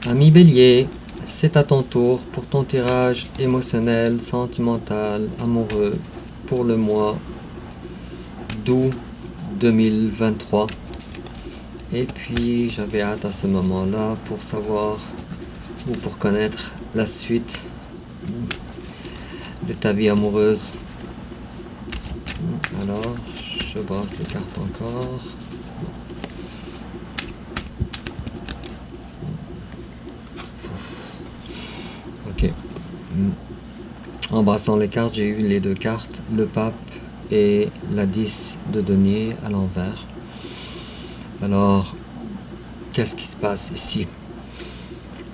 Ami Bélier, c'est à ton tour pour ton tirage émotionnel, sentimental, amoureux pour le mois d'août 2023. Et puis j'avais hâte à ce moment-là pour savoir ou pour connaître la suite de ta vie amoureuse. Alors, je brasse les cartes encore. Ok. En brassant les cartes, j'ai eu les deux cartes, le pape et la 10 de denier à l'envers. Alors, qu'est-ce qui se passe ici?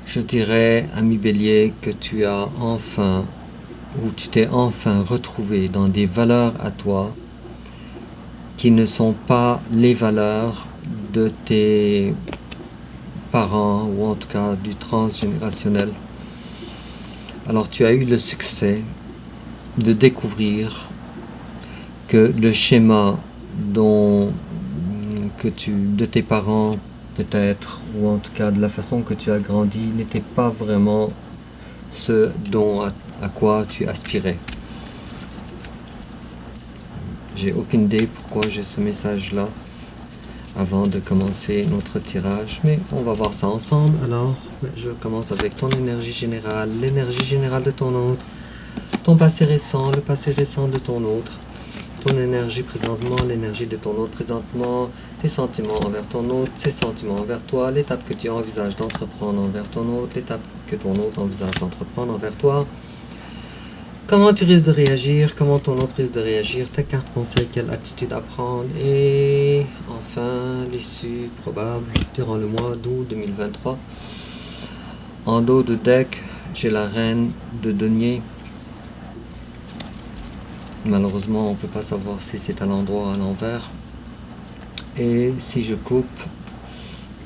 Je dirais, ami Bélier, que tu as enfin, ou tu t'es enfin retrouvé dans des valeurs à toi qui ne sont pas les valeurs de tes parents, ou en tout cas du transgénérationnel. Alors tu as eu le succès de découvrir que le schéma de tes parents peut-être, ou en tout cas de la façon que tu as grandi, n'était pas vraiment ce à quoi tu aspirais. J'ai aucune idée pourquoi j'ai ce message-là avant de commencer notre tirage, mais on va voir ça ensemble. Alors, je commence avec ton énergie générale, l'énergie générale de ton autre, ton passé récent, le passé récent de ton autre, ton énergie présentement, l'énergie de ton autre présentement, tes sentiments envers ton autre, ses sentiments envers toi, l'étape que tu envisages d'entreprendre envers ton autre, l'étape que ton autre envisage d'entreprendre envers toi. Comment tu risques de réagir, comment ton autre risque de réagir, ta carte conseille quelle attitude à prendre, et enfin l'issue probable durant le mois d'août 2023. En dos de deck, j'ai la reine de denier. Malheureusement, on ne peut pas savoir si c'est à l'endroit ou à l'envers. Et si je coupe,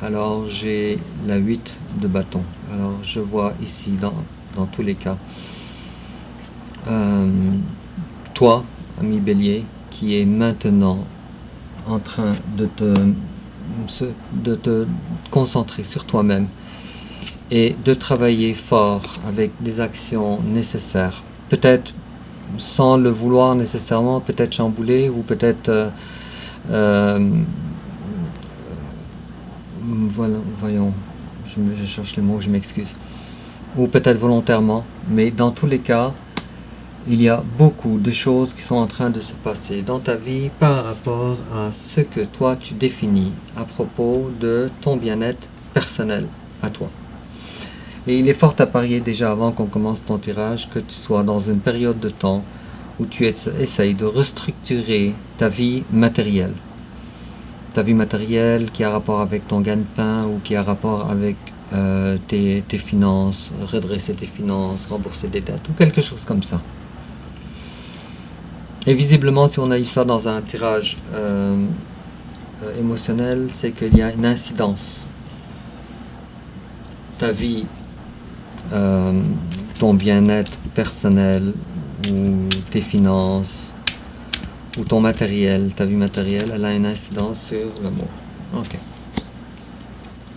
alors j'ai la 8 de bâton. Alors je vois ici, dans tous les cas, toi, ami Bélier, qui est maintenant en train de te concentrer sur toi-même et de travailler fort avec des actions nécessaires. Peut-être sans le vouloir nécessairement, peut-être chamboulé ou peut-être... voyons, je cherche les mots, je m'excuse. Ou peut-être volontairement, mais dans tous les cas, il y a beaucoup de choses qui sont en train de se passer dans ta vie par rapport à ce que toi tu définis à propos de ton bien-être personnel à toi. Et il est fort à parier déjà avant qu'on commence ton tirage que tu sois dans une période de temps où tu essayes de restructurer ta vie matérielle. Ta vie matérielle qui a rapport avec ton gagne-pain ou qui a rapport avec tes finances, redresser tes finances, rembourser des dettes ou quelque chose comme ça. Et visiblement, si on a eu ça dans un tirage émotionnel, c'est qu'il y a une incidence. Ta vie, ton bien-être personnel, ou tes finances, ou ton matériel, ta vie matérielle, elle a une incidence sur le mot. Ok.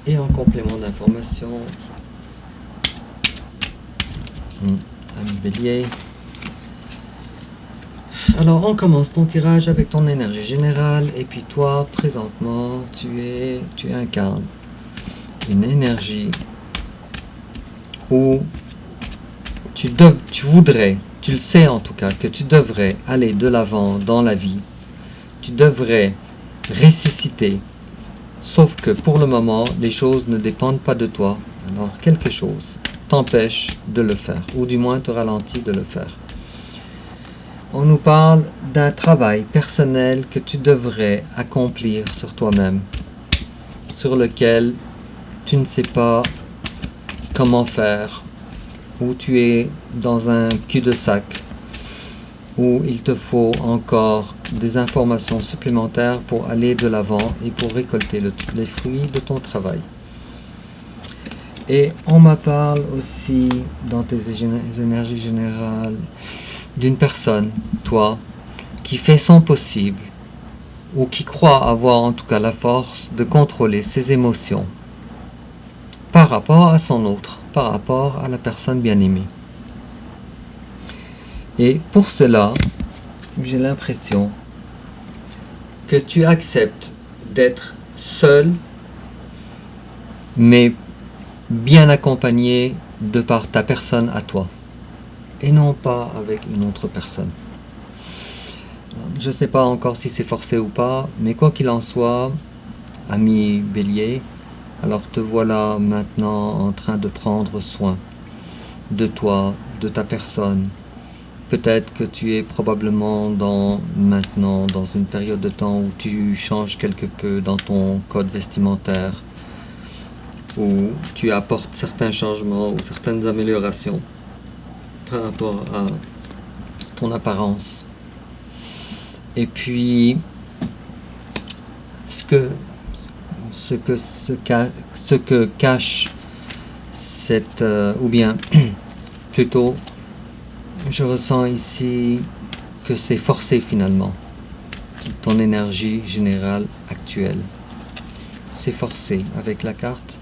Et en complément d'information, ami Bélier. Alors on commence ton tirage avec ton énergie générale et puis toi présentement tu incarnes une énergie où tu voudrais, tu le sais en tout cas, que tu devrais aller de l'avant dans la vie, tu devrais ressusciter, sauf que pour le moment les choses ne dépendent pas de toi, alors quelque chose t'empêche de le faire ou du moins te ralentit de le faire. On nous parle d'un travail personnel que tu devrais accomplir sur toi-même, sur lequel tu ne sais pas comment faire, où tu es dans un cul-de-sac, où il te faut encore des informations supplémentaires pour aller de l'avant et pour récolter les fruits de ton travail. Et on me parle aussi dans tes énergies générales d'une personne, toi, qui fait son possible, ou qui croit avoir en tout cas la force de contrôler ses émotions, par par rapport à son autre, par rapport à la personne bien-aimée. Et pour cela, j'ai l'impression que tu acceptes d'être seul, mais bien accompagné de par ta personne à toi, et non pas avec une autre personne. Je ne sais pas encore si c'est forcé ou pas, mais quoi qu'il en soit, ami Bélier, alors te voilà maintenant en train de prendre soin de toi, de ta personne. Peut-être que tu es probablement maintenant dans une période de temps où tu changes quelque peu dans ton code vestimentaire, où tu apportes certains changements ou certaines améliorations par rapport à ton apparence. Et puis, ce que cache cette, ou bien plutôt, je ressens ici que c'est forcé finalement, ton énergie générale actuelle. C'est forcé avec la carte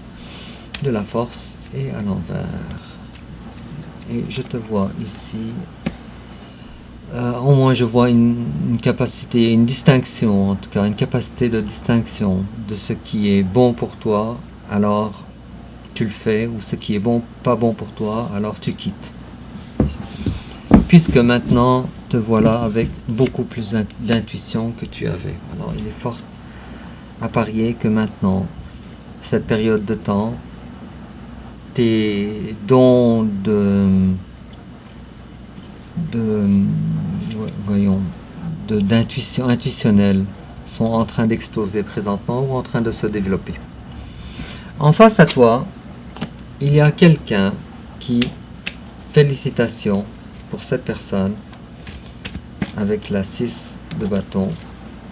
de la force et à l'envers. Et je te vois ici, au moins je vois une capacité, une distinction, en tout cas une capacité de distinction de ce qui est bon pour toi, alors tu le fais, ou ce qui est bon, pas bon pour toi, alors tu quittes. Puisque maintenant te voilà avec beaucoup plus d'intuition que tu avais. Alors il est fort à parier que maintenant, cette période de temps, tes dons d'intuition intuitionnelle sont en train d'exploser présentement ou en train de se développer. En face à toi, il y a quelqu'un qui, félicitations pour cette personne, avec la 6 de bâton,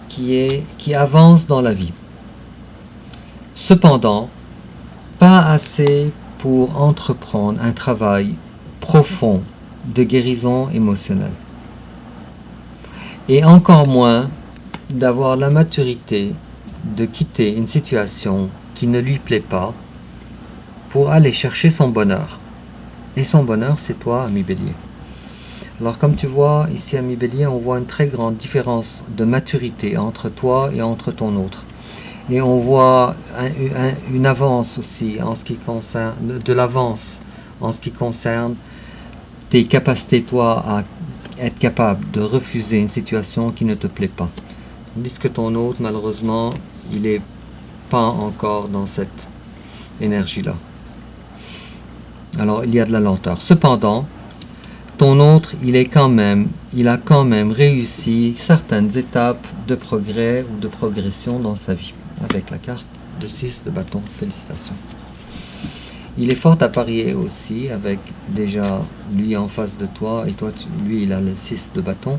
qui avance dans la vie. Cependant, pas assez pour entreprendre un travail profond de guérison émotionnelle. Et encore moins d'avoir la maturité de quitter une situation qui ne lui plaît pas pour aller chercher son bonheur. Et son bonheur, c'est toi, ami Bélier. Alors comme tu vois, ici, ami Bélier, on voit une très grande différence de maturité entre toi et entre ton autre. Et on voit une avance aussi en ce qui concerne, de l'avance en ce qui concerne tes capacités, toi, à être capable de refuser une situation qui ne te plaît pas. Tandis que ton autre, malheureusement, il n'est pas encore dans cette énergie-là. Alors, il y a de la lenteur. Cependant, ton autre, il a quand même réussi certaines étapes de progrès ou de progression dans sa vie. Avec la carte de 6 de bâton. Félicitations. Il est fort à parier aussi avec déjà lui en face de toi et toi, lui, il a le 6 de bâton.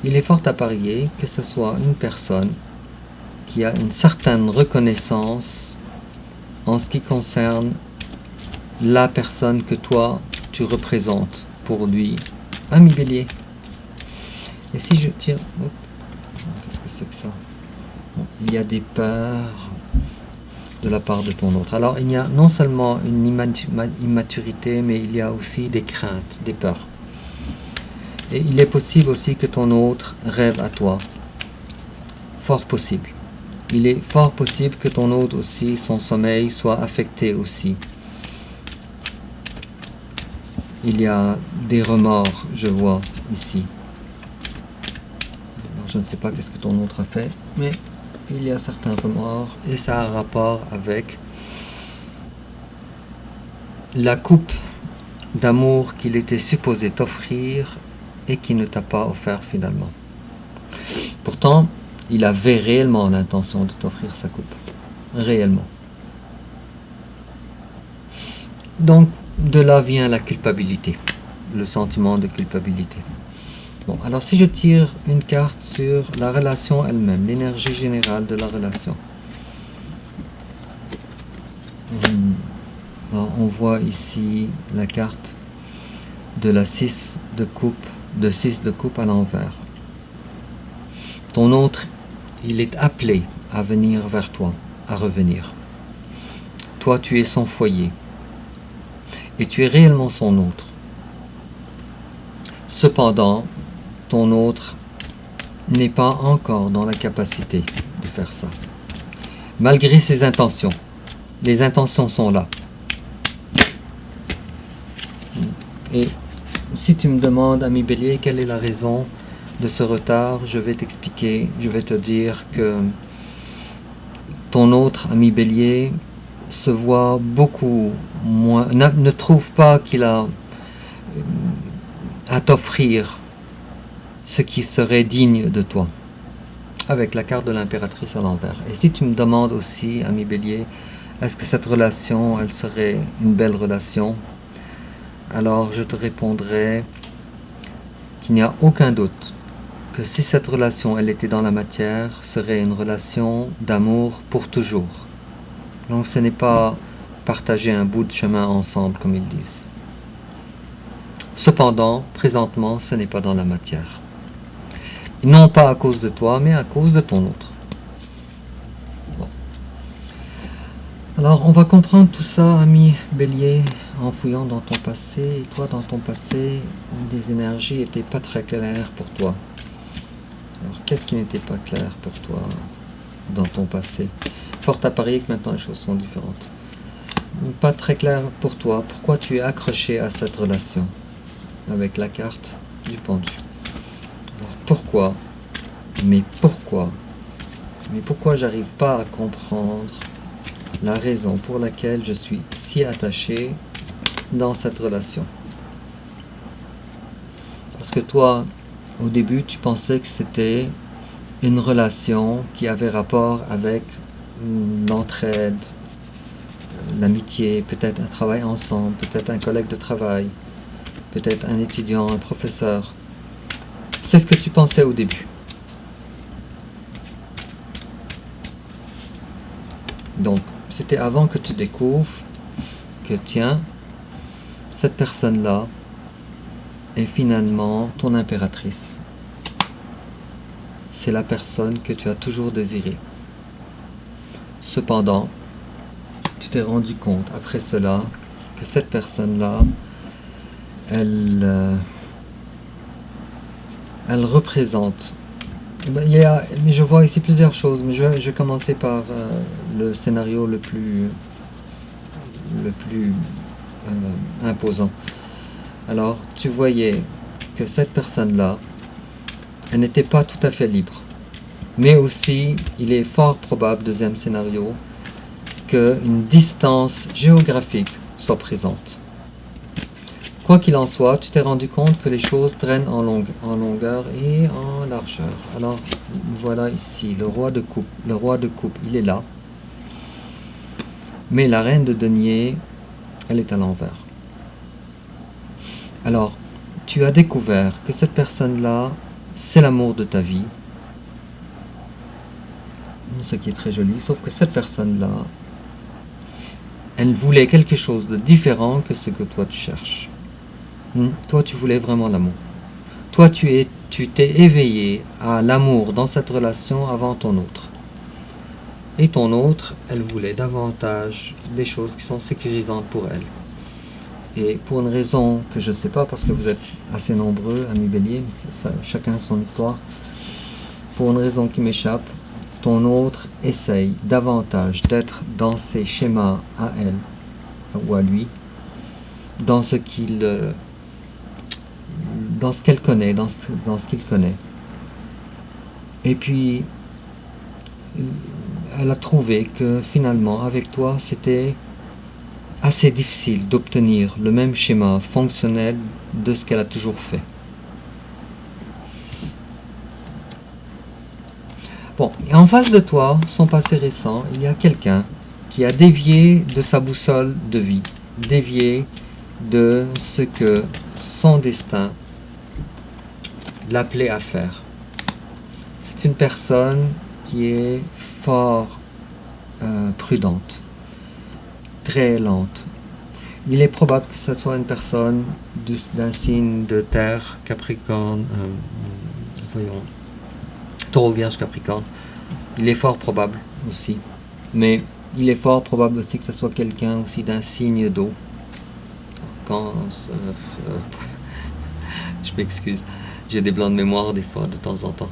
Il est fort à parier que ce soit une personne qui a une certaine reconnaissance en ce qui concerne la personne que toi, tu représentes pour lui, ami Bélier. Et si je tire... Qu'est-ce que c'est que ça? Bon, il y a des peurs de la part de ton autre. Alors, il y a non seulement une immaturité, mais il y a aussi des craintes, des peurs. Et il est possible aussi que ton autre rêve à toi. Fort possible. Il est fort possible que ton autre aussi, son sommeil soit affecté aussi. Il y a des remords, je vois ici. Alors, je ne sais pas qu'est-ce que ton autre a fait, mais il y a certains remords et ça a un rapport avec la coupe d'amour qu'il était supposé t'offrir et qui ne t'a pas offert finalement. Pourtant, il avait réellement l'intention de t'offrir sa coupe. Réellement. Donc, de là vient la culpabilité, le sentiment de culpabilité. Bon, alors si je tire une carte sur la relation elle-même, l'énergie générale de la relation. Alors, on voit ici la carte de la 6 de coupe à l'envers. Ton autre, il est appelé à venir vers toi, à revenir. Toi, tu es son foyer. Et tu es réellement son autre. Cependant, ton autre n'est pas encore dans la capacité de faire ça. Malgré ses intentions. Les intentions sont là. Et si tu me demandes, ami Bélier, quelle est la raison de ce retard, je vais t'expliquer, je vais te dire que ton autre ami Bélier se voit beaucoup moins, ne trouve pas qu'il a à t'offrir ce qui serait digne de toi, avec la carte de l'impératrice à l'envers. Et si tu me demandes aussi, ami Bélier, est-ce que cette relation, elle serait une belle relation? Alors je te répondrai qu'il n'y a aucun doute que si cette relation, elle était dans la matière, serait une relation d'amour pour toujours. Donc ce n'est pas partager un bout de chemin ensemble, comme ils disent. Cependant, présentement, ce n'est pas dans la matière. Non pas à cause de toi, mais à cause de ton autre. Bon. Alors, on va comprendre tout ça, ami Bélier, en fouillant dans ton passé. Et toi, dans ton passé, les énergies n'étaient pas très claires pour toi. Alors, qu'est-ce qui n'était pas clair pour toi dans ton passé? Fort à parier que maintenant les choses sont différentes. Pas très clair pour toi. Pourquoi tu es accroché à cette relation avec la carte du pendu? Alors, pourquoi? Mais pourquoi j'arrive pas à comprendre la raison pour laquelle je suis si attaché dans cette relation? Parce que toi, au début, tu pensais que c'était une relation qui avait rapport avec l'entraide, l'amitié, peut-être un travail ensemble, peut-être un collègue de travail, peut-être un étudiant, un professeur. C'est ce que tu pensais au début. Donc, c'était avant que tu découvres que, tiens, cette personne-là est finalement ton impératrice. C'est la personne que tu as toujours désirée. Cependant, tu t'es rendu compte après cela que cette personne-là, elle représente. Mais je vois ici plusieurs choses, mais je vais commencer par le scénario le plus imposant. Alors, tu voyais que cette personne-là, elle n'était pas tout à fait libre. Mais aussi, il est fort probable, deuxième scénario, qu'une distance géographique soit présente. Quoi qu'il en soit, tu t'es rendu compte que les choses traînent en longueur et en largeur. Alors, voilà ici, le roi de coupe. Le roi de coupe, il est là. Mais la reine de denier, elle est à l'envers. Alors, tu as découvert que cette personne-là, c'est l'amour de ta vie. Ce qui est très joli, sauf que cette personne-là, elle voulait quelque chose de différent que ce que toi tu cherches. Toi, tu voulais vraiment l'amour. Toi, tu t'es éveillé à l'amour dans cette relation avant ton autre. Et ton autre, elle voulait davantage des choses qui sont sécurisantes pour elle. Et pour une raison que je ne sais pas, parce que vous êtes assez nombreux, amis Bélier, mais chacun son histoire, pour une raison qui m'échappe, ton autre essaye davantage d'être dans ses schémas à elle, ou à lui, dans ce qu'elle connaît, dans ce qu'il connaît. Et puis, elle a trouvé que finalement, avec toi, c'était assez difficile d'obtenir le même schéma fonctionnel de ce qu'elle a toujours fait. Bon, et en face de toi, son passé récent, il y a quelqu'un qui a dévié de sa boussole de vie, dévié de ce que son destin l'appelait à faire. C'est une personne qui est fort prudente, très lente. Il est probable que ce soit une personne d'un signe de terre, Capricorne, Taureau, Vierge, Capricorne. Il est fort probable aussi. Mais Il est fort probable aussi que ce soit quelqu'un aussi d'un signe d'eau. Quand... je m'excuse, j'ai des blancs de mémoire des fois, de temps en temps.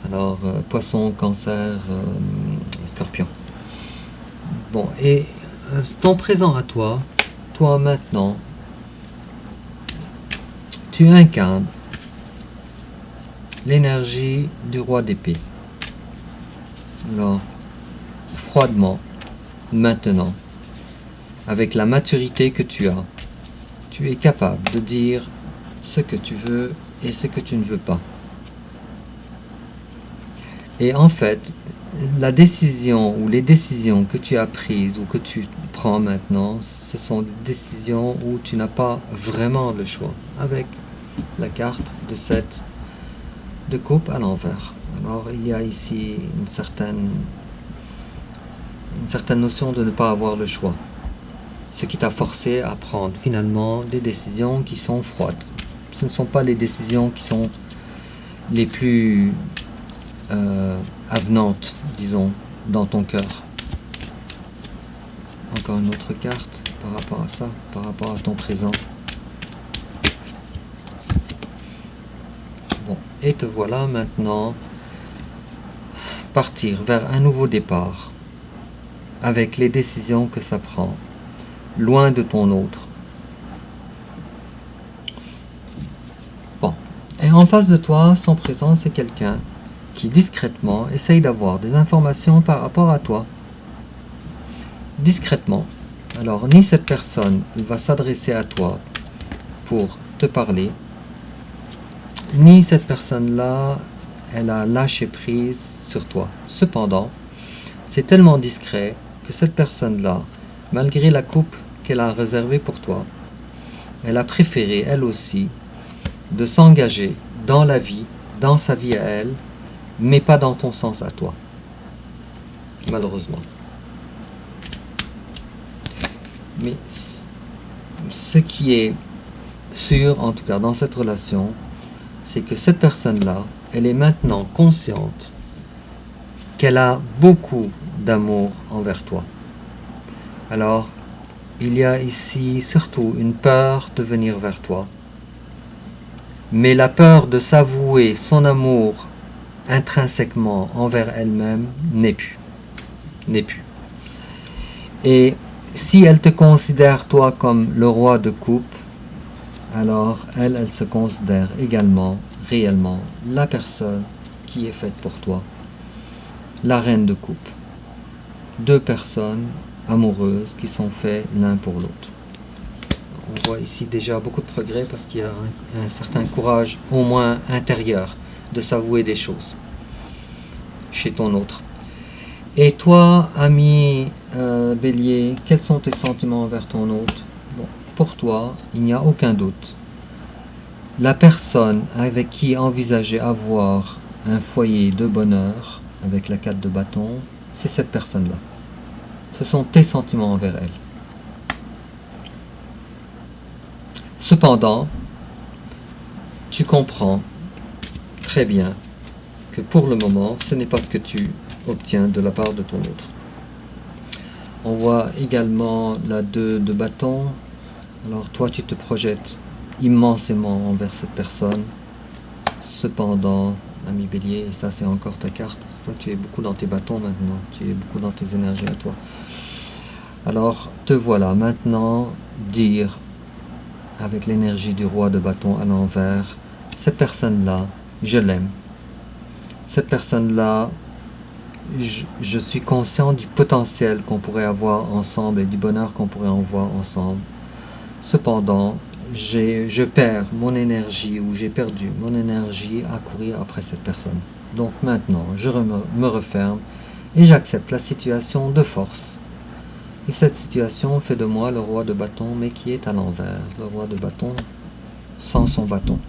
Alors, poisson, cancer, scorpion. Bon, et ton présent à toi, toi maintenant, tu incarnes l'énergie du roi d'épée. Alors, froidement, maintenant, avec la maturité que tu as, tu es capable de dire ce que tu veux et ce que tu ne veux pas. Et en fait, la décision ou les décisions que tu as prises ou que tu prends maintenant, ce sont des décisions où tu n'as pas vraiment le choix. Avec la carte de 7 de coupe à l'envers. Alors il y a ici une certaine notion de ne pas avoir le choix. Ce qui t'a forcé à prendre finalement des décisions qui sont froides. Ce ne sont pas les décisions qui sont les plus avenantes, disons, dans ton cœur. Encore une autre carte par rapport à ça, par rapport à ton présent. Bon, et te voilà maintenant partir vers un nouveau départ avec les décisions que ça prend, loin de ton autre. Bon, et en face de toi, son présent, c'est quelqu'un qui discrètement essaye d'avoir des informations par rapport à toi. Discrètement. Alors, ni cette personne va s'adresser à toi pour te parler, ni cette personne-là, elle a lâché prise sur toi. Cependant, c'est tellement discret que cette personne-là, malgré la coupe qu'elle a réservée pour toi, elle a préféré, elle aussi, de s'engager dans la vie, dans sa vie à elle, mais pas dans ton sens à toi. Malheureusement. Mais ce qui est sûr, en tout cas dans cette relation, c'est que cette personne-là, elle est maintenant consciente qu'elle a beaucoup d'amour envers toi. Alors, il y a ici surtout une peur de venir vers toi. Mais la peur de s'avouer son amour intrinsèquement envers elle-même n'est plus. Et si elle te considère toi comme le roi de coupe, alors elle se considère également, réellement, la personne qui est faite pour toi, la reine de coupe. Deux personnes amoureuses qui sont faites l'un pour l'autre. On voit ici déjà beaucoup de progrès parce qu'il y a un certain courage, au moins intérieur, de s'avouer des choses chez ton autre. Et toi, ami Bélier, quels sont tes sentiments envers ton autre? Bon, pour toi, il n'y a aucun doute. La personne avec qui envisager avoir un foyer de bonheur, avec la 4 de bâton, c'est cette personne-là. Ce sont tes sentiments envers elle. Cependant, tu comprends très bien que pour le moment, ce n'est pas ce que tu obtiens de la part de ton autre. On voit également la 2 de bâton. Alors toi, tu te projettes immensément envers cette personne. Cependant, ami Bélier, et ça c'est encore ta carte, toi tu es beaucoup dans tes bâtons maintenant, tu es beaucoup dans tes énergies à toi. Alors, te voilà maintenant dire, avec l'énergie du roi de bâton à l'envers, cette personne-là, je l'aime. Cette personne-là, je suis conscient du potentiel qu'on pourrait avoir ensemble et du bonheur qu'on pourrait en voir ensemble. Cependant, je perds mon énergie ou j'ai perdu mon énergie à courir après cette personne. Donc maintenant, je me referme et j'accepte la situation de force. Et cette situation fait de moi le roi de bâton, mais qui est à l'envers. Le roi de bâton sans son bâton.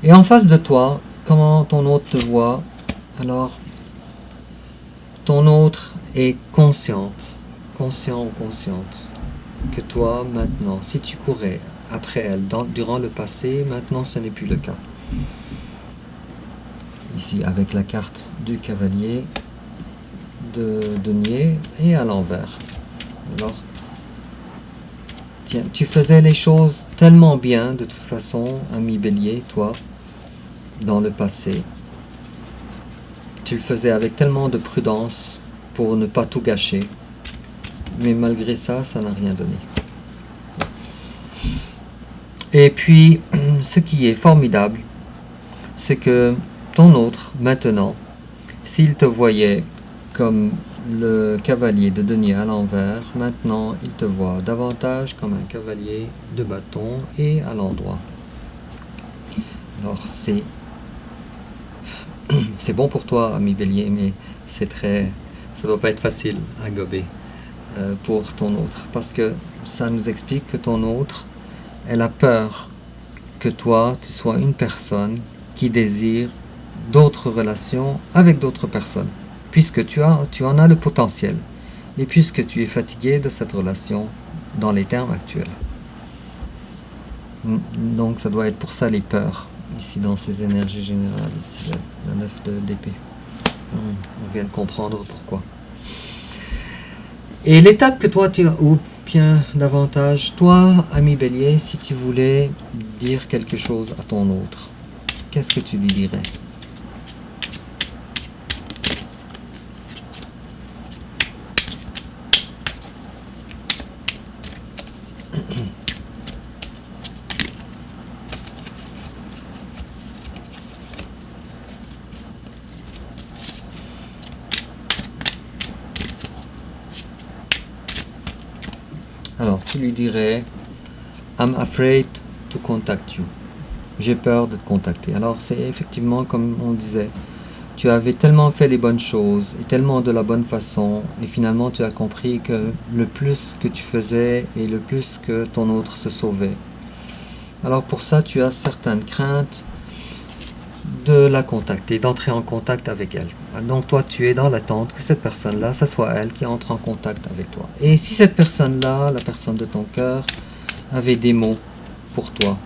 Et en face de toi, comment ton autre te voit? Alors, ton autre est conscient ou consciente, que toi, maintenant, si tu courais après elle durant le passé, maintenant ce n'est plus le cas. Ici, avec la carte du cavalier de denier et à l'envers. Alors, tiens, tu faisais les choses tellement bien, de toute façon, ami Bélier, toi, dans le passé. Tu le faisais avec tellement de prudence pour ne pas tout gâcher. Mais malgré ça, ça n'a rien donné. Et puis, ce qui est formidable, c'est que ton autre, maintenant, s'il te voyait comme le cavalier de denier à l'envers, maintenant il te voit davantage comme un cavalier de bâton et à l'endroit. Alors c'est bon pour toi, ami Bélier, mais ça doit pas être facile à gober pour ton autre, parce que ça nous explique que ton autre, elle a peur que toi, tu sois une personne qui désire d'autres relations avec d'autres personnes, puisque tu en as le potentiel, et puisque tu es fatigué de cette relation dans les termes actuels. Donc ça doit être pour ça les peurs, ici dans ces énergies générales, ici la 9 d'épée. On vient de comprendre pourquoi. Et l'étape que toi tu as, ou bien davantage, toi, ami Bélier, si tu voulais dire quelque chose à ton autre, qu'est-ce que tu lui dirais? Alors, tu lui dirais « I'm afraid to contact you ». J'ai peur de te contacter. Alors, c'est effectivement comme on disait, tu avais tellement fait les bonnes choses et tellement de la bonne façon, et finalement tu as compris que le plus que tu faisais et le plus que ton autre se sauvait. Alors pour ça, tu as certaines craintes de la contacter, d'entrer en contact avec elle. Donc toi, tu es dans l'attente que cette personne-là, ça soit elle qui entre en contact avec toi. Et si cette personne-là, la personne de ton cœur, avait des mots pour toi,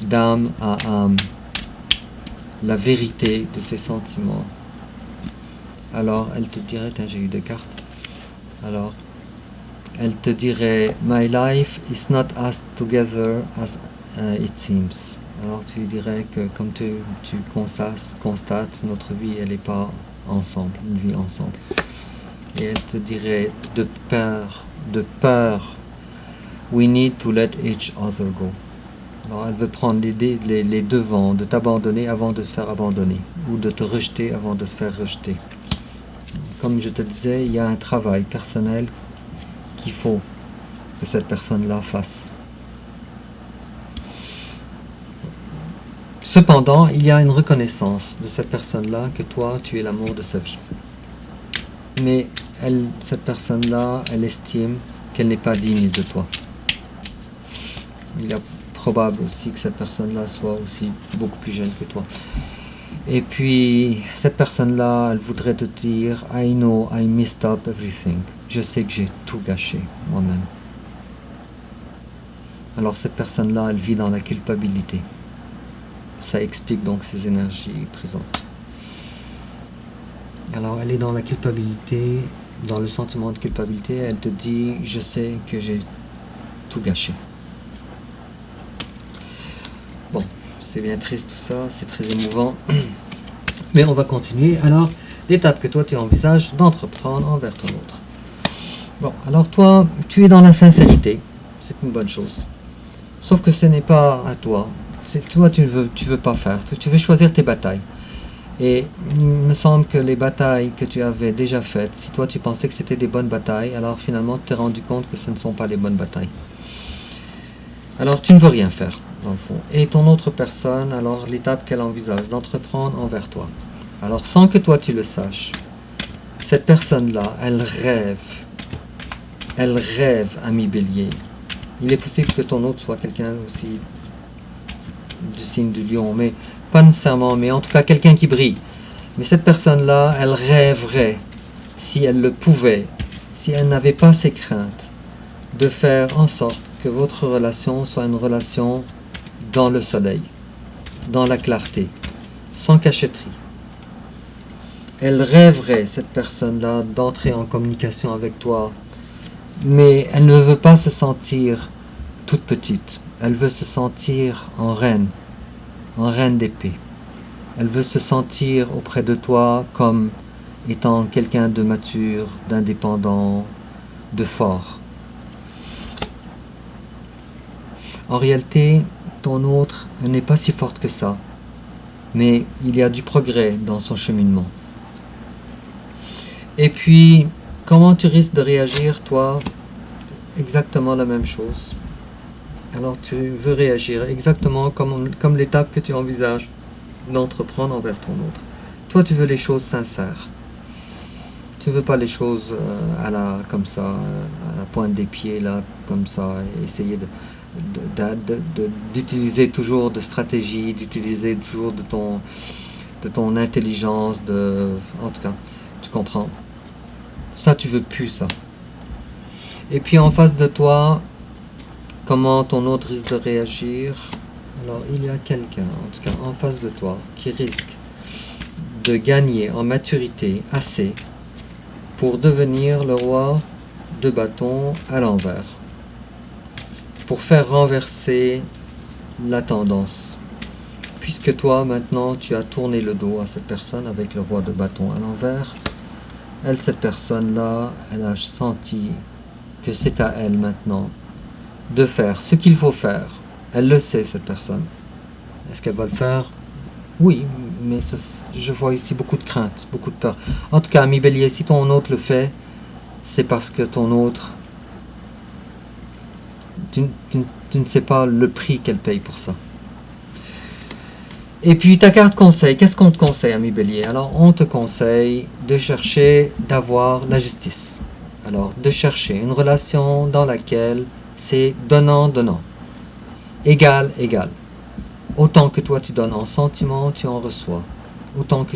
d'âme à âme, la vérité de ses sentiments, alors elle te dirait, tiens, j'ai eu deux cartes, alors elle te dirait, my life is not as together as it seems. Alors tu lui dirais que comme tu constates, notre vie, elle n'est pas ensemble, une vie ensemble. Et elle te dirait, de peur, we need to let each other go. Alors elle veut prendre les devants, de t'abandonner avant de se faire abandonner, ou de te rejeter avant de se faire rejeter. Comme je te disais, il y a un travail personnel qu'il faut que cette personne-là fasse. Cependant, il y a une reconnaissance de cette personne-là que toi, tu es l'amour de sa vie. Mais cette personne-là, elle estime qu'elle n'est pas digne de toi. Il est probable aussi que cette personne-là soit aussi beaucoup plus jeune que toi. Et puis, cette personne-là, elle voudrait te dire « I know I messed up everything ». Je sais que j'ai tout gâché, moi-même. Alors cette personne-là, elle vit dans la culpabilité. Ça explique donc ces énergies présentes. Alors elle est dans la culpabilité, dans le sentiment de culpabilité, elle te dit « Je sais que j'ai tout gâché ». Bon, c'est bien triste tout ça, c'est très émouvant. Mais on va continuer. Alors, l'étape que toi tu envisages d'entreprendre envers ton autre. Bon, alors toi, tu es dans la sincérité. C'est une bonne chose. Sauf que ce n'est pas à toi. C'est toi, tu veux pas faire. Tu veux choisir tes batailles. Et il me semble que les batailles que tu avais déjà faites, si toi tu pensais que c'était des bonnes batailles, alors finalement tu t'es rendu compte que ce ne sont pas les bonnes batailles. Alors tu ne veux rien faire, dans le fond. Et ton autre personne, alors l'étape qu'elle envisage d'entreprendre envers toi. Alors sans que toi tu le saches, cette personne-là, elle rêve, ami Bélier. Il est possible que ton autre soit quelqu'un aussi du signe du lion, mais pas nécessairement, mais en tout cas quelqu'un qui brille. Mais cette personne-là, elle rêverait, si elle le pouvait, si elle n'avait pas ces craintes, de faire en sorte que votre relation soit une relation dans le soleil, dans la clarté, sans cachotterie. elle rêverait, cette personne-là, d'entrer en communication avec toi, mais elle ne veut pas se sentir toute petite. Elle veut se sentir en reine d'épée. Elle veut se sentir auprès de toi comme étant quelqu'un de mature, d'indépendant, de fort. En réalité, ton autre n'est pas si forte que ça, mais il y a du progrès dans son cheminement. Et puis, comment tu risques de réagir, toi? Exactement la même chose. Alors tu veux réagir exactement comme l'étape que tu envisages d'entreprendre envers ton autre. Toi, tu veux les choses sincères. Tu veux pas les choses comme ça, à la pointe des pieds, là, comme ça, et essayer d'utiliser toujours de stratégie, d'utiliser toujours de ton intelligence, en tout cas, tu comprends. Ça, tu veux plus ça. Et puis en face de toi, comment ton autre risque de réagir? Alors, il y a quelqu'un, en tout cas en face de toi, qui risque de gagner en maturité assez pour devenir le roi de bâton à l'envers, pour faire renverser la tendance. Puisque toi, maintenant, tu as tourné le dos à cette personne avec le roi de bâton à l'envers, cette personne-là, elle a senti que c'est à elle maintenant de faire ce qu'il faut faire. Elle le sait, cette personne. Est-ce qu'elle va le faire? Oui, mais je vois ici beaucoup de crainte, beaucoup de peur. En tout cas, ami Bélier, si ton autre le fait, c'est parce que ton autre, tu ne sais pas le prix qu'elle paye pour ça. Et puis ta carte conseil, qu'est-ce qu'on te conseille, ami Bélier? Alors, on te conseille de chercher d'avoir la justice. Alors, de chercher une relation dans laquelle c'est donnant-donnant. Égal, égal. Autant que toi tu donnes en sentiment, tu en reçois. Autant que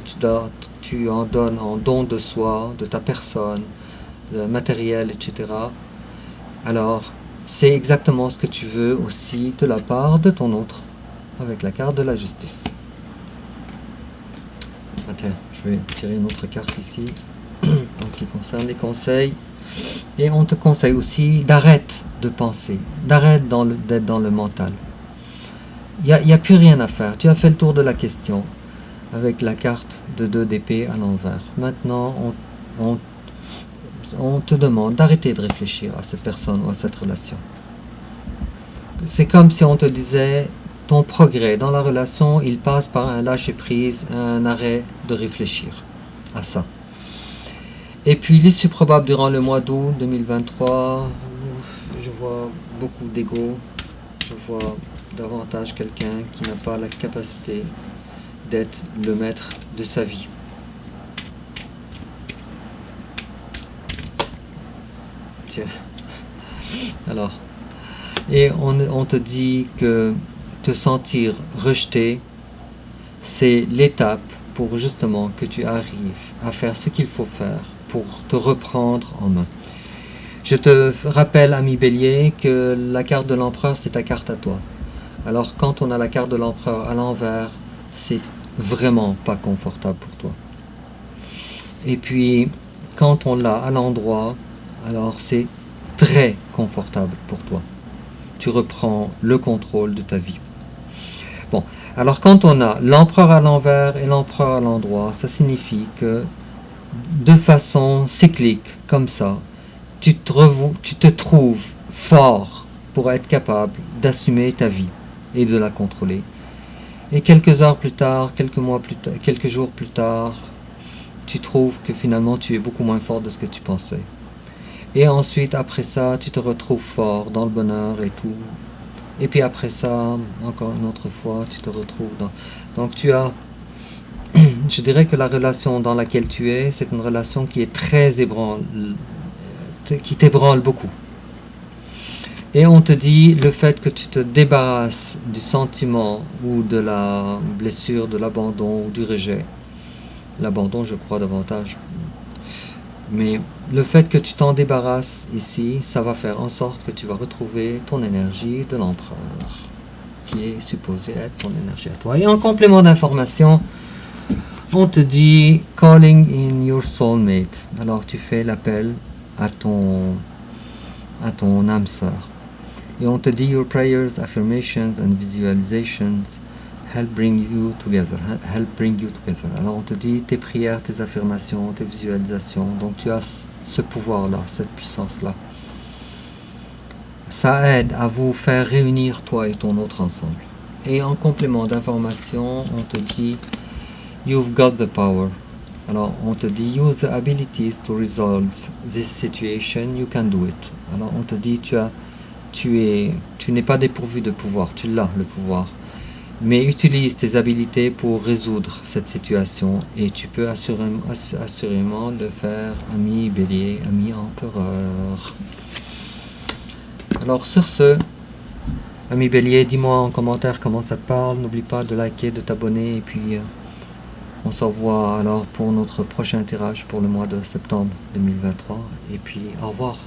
tu en donnes en don de soi, de ta personne, de matériel, etc. Alors, c'est exactement ce que tu veux aussi de la part de ton autre, avec la carte de la justice. Attends, je vais tirer une autre carte ici, en ce qui concerne les conseils. Et on te conseille aussi d'arrêter de penser, d'arrêter d'être dans le mental. Il n'y a plus rien à faire. Tu as fait le tour de la question avec la carte de 2 d'épée à l'envers. Maintenant, on te demande d'arrêter de réfléchir à cette personne ou à cette relation. C'est comme si on te disait, ton progrès dans la relation, il passe par un lâcher-prise, un arrêt de réfléchir à ça. Et puis, l'issue probable durant le mois d'août 2023, je vois beaucoup d'ego, je vois davantage quelqu'un qui n'a pas la capacité d'être le maître de sa vie. Tiens. Alors, et on te dit que te sentir rejeté, c'est l'étape pour justement que tu arrives à faire ce qu'il faut faire pour te reprendre en main. Je te rappelle, ami Bélier, que la carte de l'empereur, c'est ta carte à toi. Alors quand on a la carte de l'empereur à l'envers, c'est vraiment pas confortable pour toi. Et puis, quand on l'a à l'endroit, alors c'est très confortable pour toi. Tu reprends le contrôle de ta vie. Bon, alors quand on a l'empereur à l'envers et l'empereur à l'endroit, ça signifie que de façon cyclique, comme ça, tu te trouves fort pour être capable d'assumer ta vie et de la contrôler. Et quelques heures plus tard, quelques mois plus tard, quelques jours plus tard, tu trouves que finalement tu es beaucoup moins fort de ce que tu pensais. Et ensuite, après ça, tu te retrouves fort dans le bonheur et tout. Et puis après ça, encore une autre fois, tu te retrouves dans... Donc tu as... Je dirais que la relation dans laquelle tu es, c'est une relation qui est très ébranle, qui t'ébranle beaucoup. Et on te dit le fait que tu te débarrasses du sentiment ou de la blessure, de l'abandon ou du rejet. L'abandon, je crois davantage. Mais le fait que tu t'en débarrasses ici, ça va faire en sorte que tu vas retrouver ton énergie de l'empereur, qui est supposée être ton énergie à toi. Et en complément d'information, On te dit calling in your soulmate. Alors tu fais l'appel à ton âme sœur. Et on te dit your prayers, affirmations and visualizations help bring you together. Alors on te dit tes prières, tes affirmations, tes visualisations. Donc tu as ce pouvoir-là, cette puissance-là. Ça aide à vous faire réunir toi et ton autre ensemble. Et en complément d'information, on te dit you've got the power. Alors on te dit use the abilities to resolve this situation, you can do it. Alors on te dit tu n'es pas dépourvu de pouvoir, tu l'as le pouvoir. Mais utilise tes habiletés pour résoudre cette situation et tu peux assurément le faire, ami Bélier, ami Empereur. Alors sur ce, ami Bélier, dis-moi en commentaire comment ça te parle. N'oublie pas de liker, de t'abonner et puis on se revoit alors pour notre prochain tirage pour le mois de septembre 2023. Et puis au revoir.